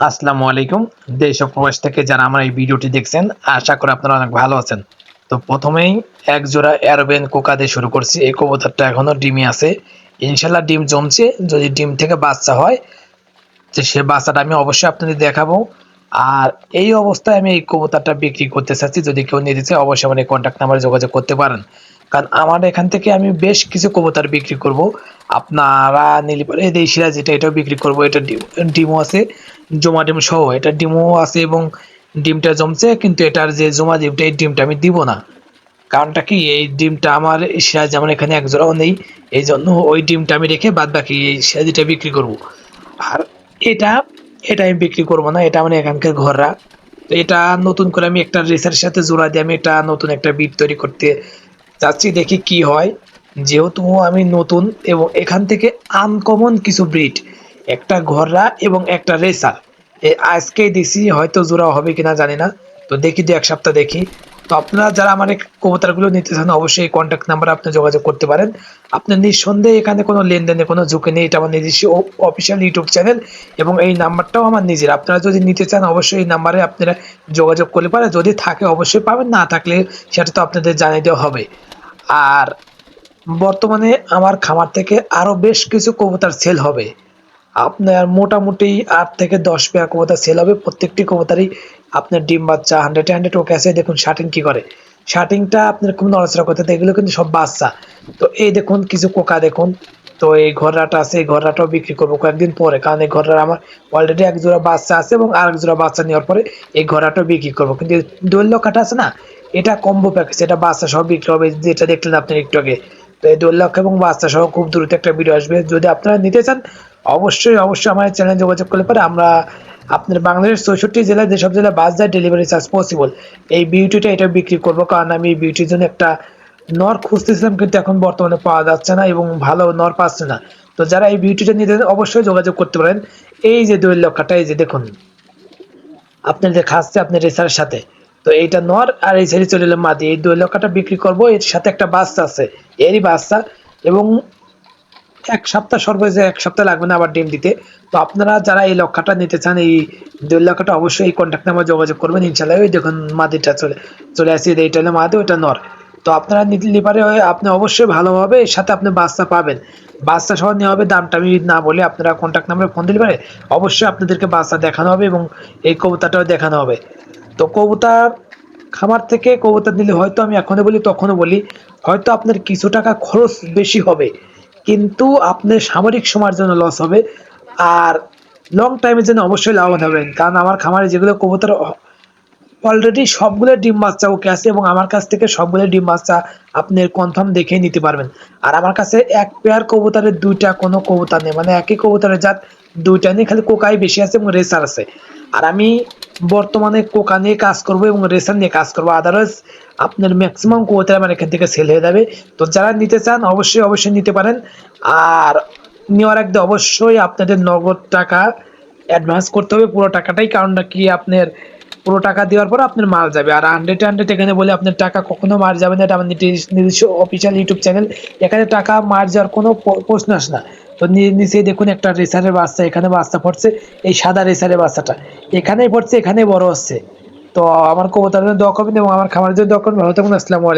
আসসালামু আলাইকুম। দেশ ও প্রবাস থেকে যারা আমার এই ভিডিওটি দেখছেন, আশা করি আপনারা অনেক ভালো আছেন। তো প্রথমেই এক জোড়া এরোবেন কোকা দিয়ে শুরু করছি। এই কবুতরটা এখনো ডিমে আছে। ইনশাল্লাহ ডিম জমছে। যদি ডিম থেকে বাচ্চা হয়, যে সে বাচ্চাটা আমি অবশ্যই আপনাদের দেখাবো। আর এই অবস্থায় আমি এই কবুতরটা বিক্রি করতে চাচ্ছি। যদি কেউ নিতে চায় অবশ্যই আমার এই কন্ট্যাক্ট নাম্বারে যোগাযোগ করতে পারেন। কারণ আমার এখান থেকে আমি বেশ কিছু কবুতর বিক্রি করব। আপনারা নিলে পরে এই সিরাজ এটাও বিক্রি করব। এটা ডিমও আছে, জমা ডিম সহ। এটা ডিমও আছে এবং ডিমটা জমছে, কিন্তু এটার যে জমা ডিমটা, এই ডিমটা আমি দিব না। কারণটা কি, এই ডিমটা আমার সিরাজ যেমন এখানে এক জোড়াও নেই, এই জন্য ওই ডিমটা আমি রেখে বাদ বাকি এই সিরাজিটা বিক্রি করব। আর এটা এটা আমি বিক্রি করবো না, এটা মানে এখানকার ঘররা। তো এটা নতুন করে আমি একটা রেসের সাথে জোড়া দিয়ে আমি একটা নতুন একটা বিট তৈরি করতে চাচ্ছি, দেখি কি হয়। যেহেতু আমি নতুন এবং এখান থেকে আনকমন কিছু ব্রিড, একটা ঘররা এবং একটা রেসার, আজকেই দিছি, হয়তো জোড়া হবে কিনা জানি না। তো দেখি, দু এক সপ্তাহ দেখি। তো আপনারা যারা আমার এই কবুতরগুলো নিতে চান অবশ্যই এই কন্ট্যাক্ট নাম্বারে আপনি যোগাযোগ করতে পারেন। আপনার নিঃসন্দেহে এখানে কোনো লেনদেনে কোনো ঝুঁকি নেই। এটা আমার নিজস্ব অফিসিয়াল ইউটিউব চ্যানেল এবং এই নাম্বারটাও আমার নিজের। আপনারা যদি নিতে চান অবশ্যই এই নাম্বারে আপনারা যোগাযোগ করলে পারে। যদি থাকে অবশ্যই পাবেন, না থাকলে সেটা তো আপনাদের জানিয়ে দেওয়া হবে। আর বর্তমানে আমার খামার থেকে আরও বেশ কিছু কবুতর সেল হবে। আপনার মোটামুটি 8 থেকে 10 পেয়ার কবুতর সেল হবে। প্রত্যেকটি কবুতরই আপনার ডিম বাচ্চা 100-100 ওকে আছে। দেখুন শার্টিং কি করে, শার্টিংটা আপনার খুব নড়াচড়া করতে, এগুলো কিন্তু সব বাচ্চা। তো এই দেখুন কিছু কোকা দেখুন। তো এই ঘররাটা আছে, এই ঘররাটাও বিক্রি করবো কয়েকদিন পরে, কারণ এই ঘররা আমার অলরেডি এক জোড়া বাচ্চা আছে এবং আরেক জোড়া বাচ্চা নেওয়ার পরে এই ঘররাটাও বিক্রি করবো। কিন্তু দৈল্য কাটা আছে না, এটা কম্বো প্যাকেজ, এটা বাচ্চা সহ বিক্রি হবে, যেটা দেখলেন আপনি একটু আগে। তো এই 2 লাখ এবং বাচ্চা সহ খুব দ্রুত একটা ভিডিও আসবে। যদি আপনারা নিতে চান অবশ্যই অবশ্যই আমার চ্যানেলে যোগাযোগ করলে পরে আমরা আপনার বাংলাদেশের 64 জেলায় যেসব জেলায় বাস যায় ডেলিভারি চার্জ পসিবল, এই বিউটিটা এটা বিক্রি করবো। কারণ আমি বিউটির জন্য একটা নর খুঁজতেছিলাম, কিন্তু এখন বর্তমানে পাওয়া যাচ্ছে না এবং ভালো নর পাচ্ছে না। তো যারা এই বিউটিটা নিতে অবশ্যই যোগাযোগ করতে পারেন। এই যে 2 লক্ষটা, এই যে দেখুন আপনার যে খাচ্ছে আপনার রেসারের সাথে। তো এইটা নর আর এই ছেড়ে চলে এলো মাদি, এই 2 লক্ষটা বিক্রি করবো। এর সাথে একটা বাচ্চা আছে, এরই বাচ্চা। এবং 1 সপ্তাহ, সর্বোচ্চ 1 সপ্তাহ লাগবে না আবার ডিম দিতে। তো আপনারা যারা এই লক্ষাটা নিতে চান, এই 2 লক্ষটা অবশ্যই এই কন্ট্যাক্ট নাম্বার যোগাযোগ করবেন। ইনশাল্লাহ ওই দেখুন মাদিটা চলে চলে আসছে, এইটা হলো মাদি, ওইটা নর। তো আপনারা নিতে পারে আপনি অবশ্যই ভালোভাবে এর সাথে আপনি বাচ্চা পাবেন। বাচ্চা সহ নেওয়া হবে, দামটা আমি না বলে আপনারা কন্ট্যাক্ট নাম্বারে ফোন দিলে পারে অবশ্যই আপনাদেরকে বাচ্চা দেখানো হবে এবং এই কবুতরটাও দেখানো হবে। তো কবুতর খামার থেকে কবুতর নিলে হয়তো আমি এখনো বলি তখনও বলি, হয়তো আপনার কিছু টাকা খরচ বেশি হবে, কিন্তু আপনার সামরিক সময়ের জন্য লস হবে। আর লং টাইমের জন্য অবশ্যই লাভবান হবেন। কারণ আমার খামারে যেগুলো কবুতর অলরেডি সবগুলো ডিম বাচ্চা ওকে আছে এবং আমার কাছ থেকে সবগুলো ডিম বাচ্চা আপনি কনফার্ম দেখে নিতে পারবেন। আর আমার কাছে এক পেয়ার কবুতরের 2টা কোনো কবুতর নেই, মানে একই কবুতরের জাত 2টা নেই, খালি কোকাই বেশি আছে এবং রেসার আছে। আর আমি বর্তমানে কোকা নিয়ে কাজ করব এবং রেসার নিয়ে কাজ করব। আদারওয়াইজ আপনার ম্যাক্সিমাম কবুতর আমার এখান থেকে সেল হয়ে যাবে। তো যারা নিতে চান অবশ্যই অবশ্যই নিতে পারেন। আর নেওয়ার আগে অবশ্যই আপনাদের নগদ টাকা অ্যাডভান্স করতে হবে, পুরো টাকাটাই। কারণটা কি, আপনার পুরো টাকা দেওয়ার পর আপনার মাল যাবে। আর 100 এখানে বলে আপনার টাকা কখনো মার যাবে না, এটা আমার নিজস্ব অফিসিয়াল ইউটিউব চ্যানেল। এখানে টাকা মার যাওয়ার কোনো প্রশ্ন আসে না। তো নিচে দেখুন একটা রেসারের বাচ্চা, এখানে বাচ্চা পড়ছে, এই সাদা রেসারের বাচ্চাটা এখানেই পড়ছে, এখানেই বড় হচ্ছে। তো আমার কবুতরের জন্য দোয়া করবেন এবং আমার খামারের জন্য দোয়া করবেন। ভালো থাকুন, আসসালামু আলাইকুম।